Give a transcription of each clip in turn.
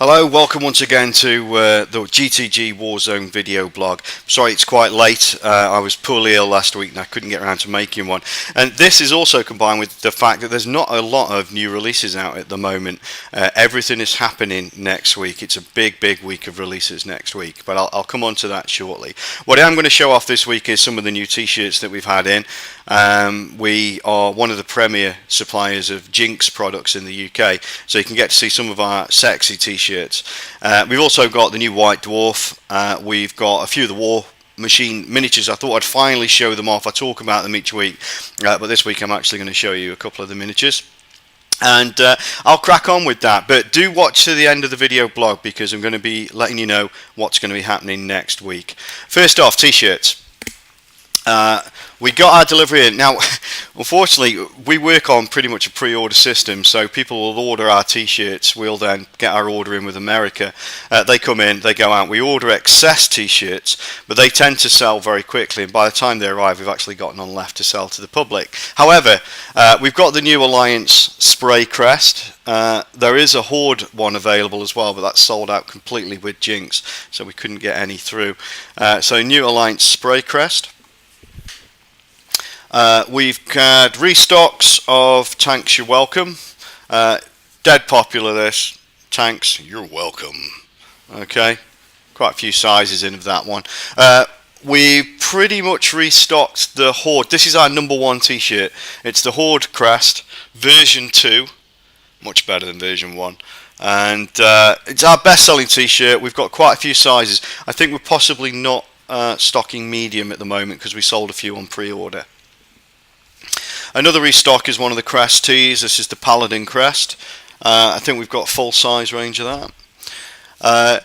Hello, welcome once again to the GTG Warzone video blog. Sorry it's quite late, I was poorly ill last week and I couldn't get around to making one. And this is also combined with the fact that there's not a lot of new releases out at the moment. Everything is happening next week. It's a big week of releases next week, but I'll come on to that shortly. What I'm going to show off this week is some of the new t-shirts that we've had in. We are one of the premier suppliers of Jinx products in the UK, so you can get to see some of our sexy t-shirts. We've also got the new White Dwarf. We've got a few of the Warmachine miniatures. I thought I'd finally show them off. I talk about them each week, but this week I'm actually going to show you a couple of the miniatures. And I'll crack on with that, but do watch to the end of the video blog because I'm going to be letting you know what's going to be happening next week. First off, t-shirts. We got our delivery in. Now, unfortunately, we work on pretty much a pre-order system, so people will order our t-shirts, we'll then get our order in with America. They come in, they go out, we order excess t-shirts, but they tend to sell very quickly, and by the time they arrive, we've actually got none left to sell to the public. However, we've got the new Alliance spray crest. There is a Horde one available as well, but that's sold out completely with Jinx, so we couldn't get any through. So new Alliance spray crest. We've had restocks of Tanks You're Welcome. Dead popular this. Tanks You're Welcome. Okay, quite a few sizes in of that one. We pretty much restocked the Horde. This is our #1 t-shirt. It's the Horde crest version 2, much better than version 1. And it's our best selling t-shirt. We've got quite a few sizes. I think we're possibly not stocking medium at the moment because we sold a few on pre-order. Another restock is one of the crest tees. This is the Paladin crest. I think we've got a full size range of that.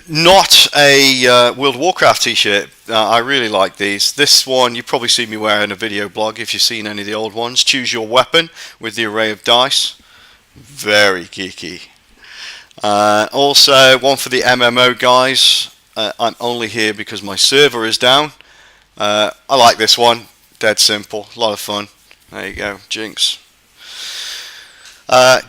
Not a World of Warcraft t-shirt. I really like these. This one you probably see me wear in a video blog if you've seen any of the old ones. Choose your weapon with the array of dice. Very geeky. Also one for the MMO guys. I'm only here because my server is down. I like this one. Dead simple. A lot of fun. There you go, Jinx.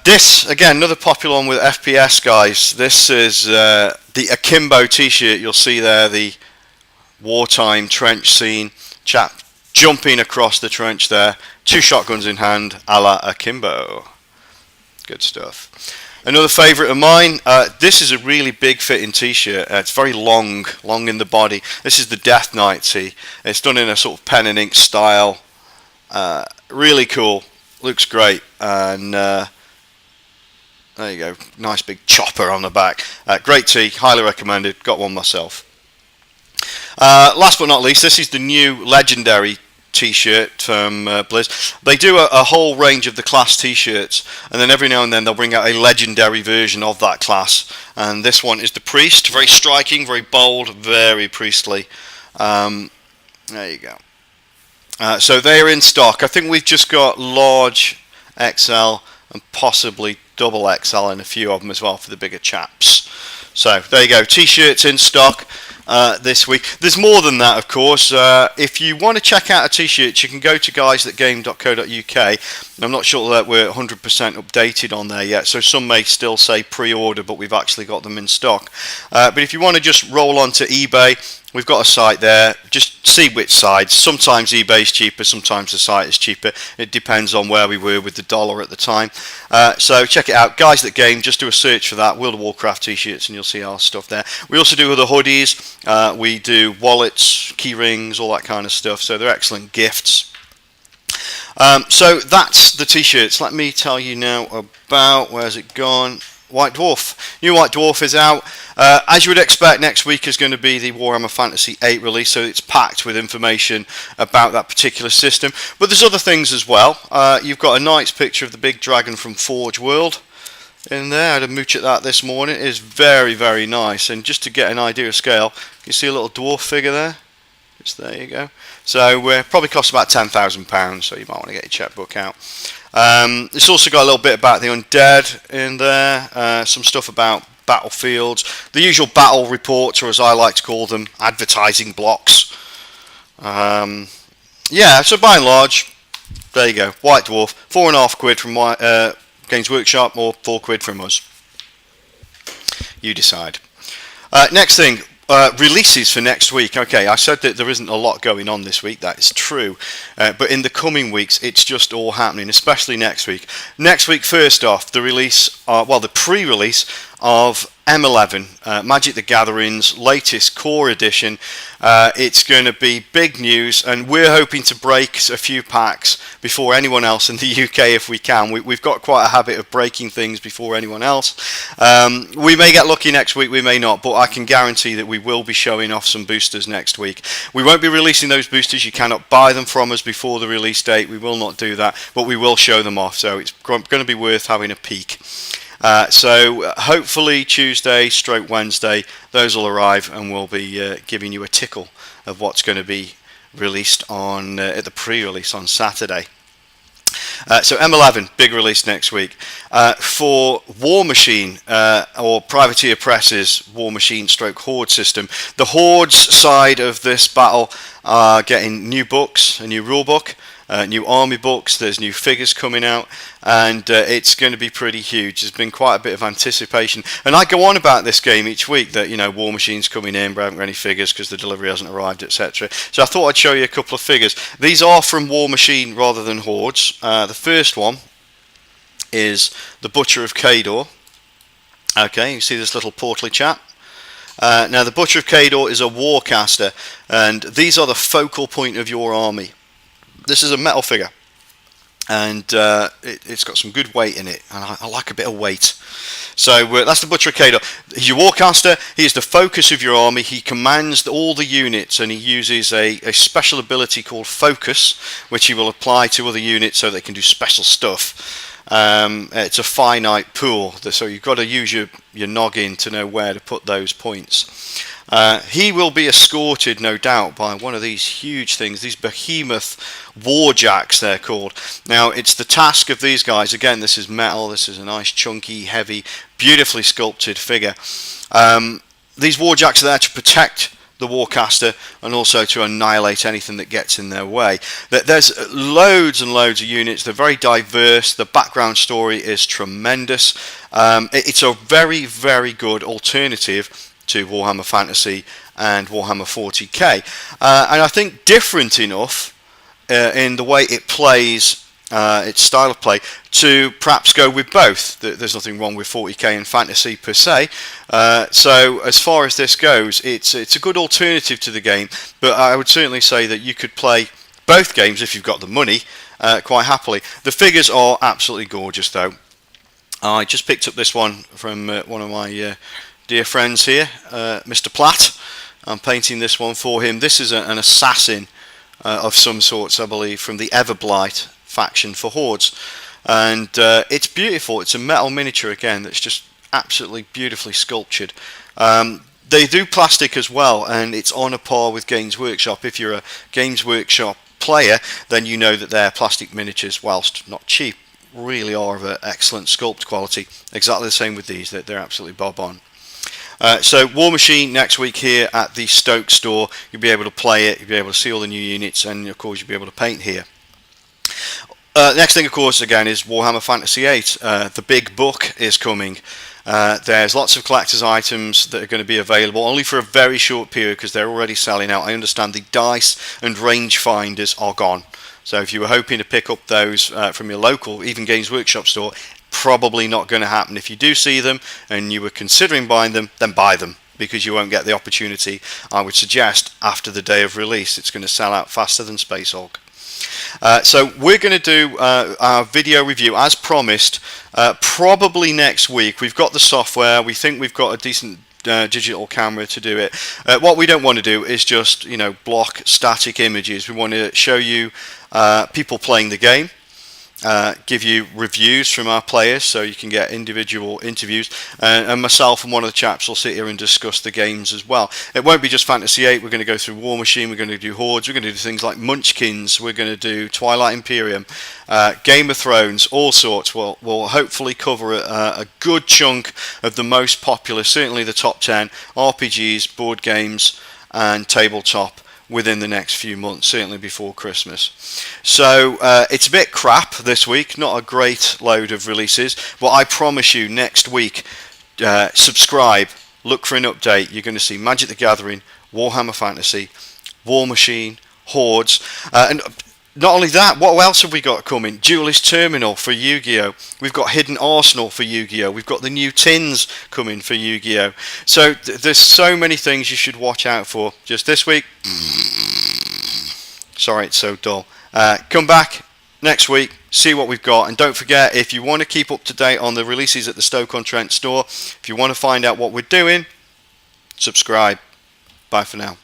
This, again, another popular one with FPS guys. This is the Akimbo t-shirt. You'll see there the wartime trench scene. Chap jumping across the trench there. 2 shotguns in hand, a la Akimbo. Good stuff. Another favourite of mine, this is a really big fitting t-shirt. It's very long in the body. This is the Death Knight tee. It's done in a sort of pen and ink style. Really cool, looks great, and there you go, nice big chopper on the back. Great tee, highly recommended, got one myself. Last but not least, this is the new Legendary t-shirt from Blizz. They do a whole range of the class t-shirts, and then every now and then they'll bring out a legendary version of that class, and this one is the Priest. Very striking, very bold, very priestly. There you go. So they are in stock. I think we've just got large XL and possibly double XL and a few of them as well for the bigger chaps. So there you go, t-shirts in stock this week. There's more than that, of course. If you want to check out a t-shirt, you can go to guys.game.co.uk. I'm not sure that we're 100% updated on there yet, so some may still say pre-order, but we've actually got them in stock. But if you want to just roll onto eBay, we've got a site there. Just see which side. Sometimes eBay is cheaper, sometimes the site is cheaper. It depends on where we were with the dollar at the time. So check it out. Guys That Game, just do a search for that. World of Warcraft t-shirts and you'll see our stuff there. We also do other hoodies. We do wallets, key rings, all that kind of stuff. So they're excellent gifts. So that's the t-shirts. Let me tell you now about, where's it gone? White Dwarf. New White Dwarf is out. As you would expect, next week is going to be the Warhammer Fantasy 8 release, so it's packed with information about that particular system. But there's other things as well. You've got a nice picture of the big dragon from Forge World in there. I had a mooch at that this morning. It is very nice. And just to get an idea of scale, you see a little dwarf figure there? Just there you go. So probably costs about £10,000, so you might want to get your checkbook out. It's also got a little bit about the undead in there, some stuff about battlefields, the usual battle reports, or as I like to call them, advertising blocks. Yeah, so by and large, there you go, White Dwarf, £4.50 from Games Workshop, or £4 from us. You decide. Next thing, releases for next week. Okay, I said that there isn't a lot going on this week. That is true. But in the coming weeks, it's just all happening, especially next week. Next week, first off, the release, the pre-release of M11, Magic the Gathering's latest core edition. It's going to be big news, and we're hoping to break a few packs before anyone else in the UK if we can. We've got quite a habit of breaking things before anyone else. We may get lucky next week, we may not, but I can guarantee that we will be showing off some boosters next week. We won't be releasing those boosters. You cannot buy them from us before the release date. We will not do that, but we will show them off, so it's going to be worth having a peek. So hopefully Tuesday / Wednesday those will arrive, and we'll be giving you a tickle of what's going to be released on at the pre-release on Saturday. So M11 big release next week. For Warmachine or Privateer Press's Warmachine / Horde system, the Hordes side of this battle are getting new books, a new rulebook, new army books, there's new figures coming out, and it's going to be pretty huge. There's been quite a bit of anticipation, and I go on about this game each week that, you know, Warmachine's coming in, but I haven't got any figures because the delivery hasn't arrived, etc. So I thought I'd show you a couple of figures. These are from Warmachine rather than Hordes. The first one is the Butcher of Kador. Okay, you see this little portly chap. Now the Butcher of Kador is a Warcaster, and these are the focal point of your army. This is a metal figure, and it's got some good weight in it, and I like a bit of weight. So that's the Butcher of Kador. He's your Warcaster. He is the focus of your army. He commands all the units, and he uses a special ability called Focus, which he will apply to other units so they can do special stuff. It's a finite pool, so you've got to use your noggin to know where to put those points. He will be escorted, no doubt, by one of these huge things, these behemoth warjacks they're called. Now, it's the task of these guys, again, this is metal, this is a nice chunky, heavy, beautifully sculpted figure. These warjacks are there to protect the Warcaster and also to annihilate anything that gets in their way. There's loads and loads of units. They're very diverse. The background story is tremendous. It's a very, very good alternative to Warhammer Fantasy and Warhammer 40k, and I think different enough in the way it plays, its style of play, to perhaps go with both. There's nothing wrong with 40k and Fantasy per se, so as far as this goes, it's a good alternative to the game, but I would certainly say that you could play both games if you've got the money quite happily. The figures are absolutely gorgeous though. I just picked up this one from one of my dear friends here, Mr. Platt. I'm painting this one for him. This is an assassin of some sorts, I believe, from the Everblight faction for Hordes, and it's beautiful. It's a metal miniature again that's just absolutely beautifully sculptured. They do plastic as well, and it's on a par with Games Workshop. If you're a Games Workshop player, then you know that their plastic miniatures, whilst not cheap, really are of excellent sculpt quality. Exactly the same with these. They're absolutely bob on. So Warmachine next week here at the Stoke store. You'll be able to play it, you'll be able to see all the new units, and of course you'll be able to paint here. Next thing, of course, again, is Warhammer Fantasy 8. The big book is coming. There's lots of collector's items that are going to be available only for a very short period because they're already selling out. I understand the dice and range finders are gone. So if you were hoping to pick up those from your local, even Games Workshop store, probably not going to happen. If you do see them and you were considering buying them, then buy them, because you won't get the opportunity, I would suggest, after the day of release. It's going to sell out faster than Space Hulk. So we're going to do our video review as promised, probably next week. We've got the software. We think we've got a decent digital camera to do it. What we don't want to do is just, block static images. We want to show you people playing the game, give you reviews from our players so you can get individual interviews, and myself and one of the chaps will sit here and discuss the games as well. It won't be just Fantasy 8. We're going to go through Warmachine, we're going to do Hordes, we're going to do things like Munchkins, we're going to do Twilight Imperium, Game of Thrones, all sorts. We'll hopefully cover a good chunk of the most popular, certainly the top 10 RPGs, board games and tabletop within the next few months, certainly before Christmas. So it's a bit crap this week, not a great load of releases, but I promise you next week subscribe, look for an update. You're going to see Magic the Gathering, Warhammer Fantasy, Warmachine, Hordes, and not only that, what else have we got coming? Duelist Terminal for Yu-Gi-Oh! We've got Hidden Arsenal for Yu-Gi-Oh! We've got the new tins coming for Yu-Gi-Oh! So there's so many things you should watch out for. Just this week, sorry it's so dull. Come back next week, see what we've got, and don't forget, if you want to keep up to date on the releases at the Stoke-on-Trent store, if you want to find out what we're doing, subscribe. Bye for now.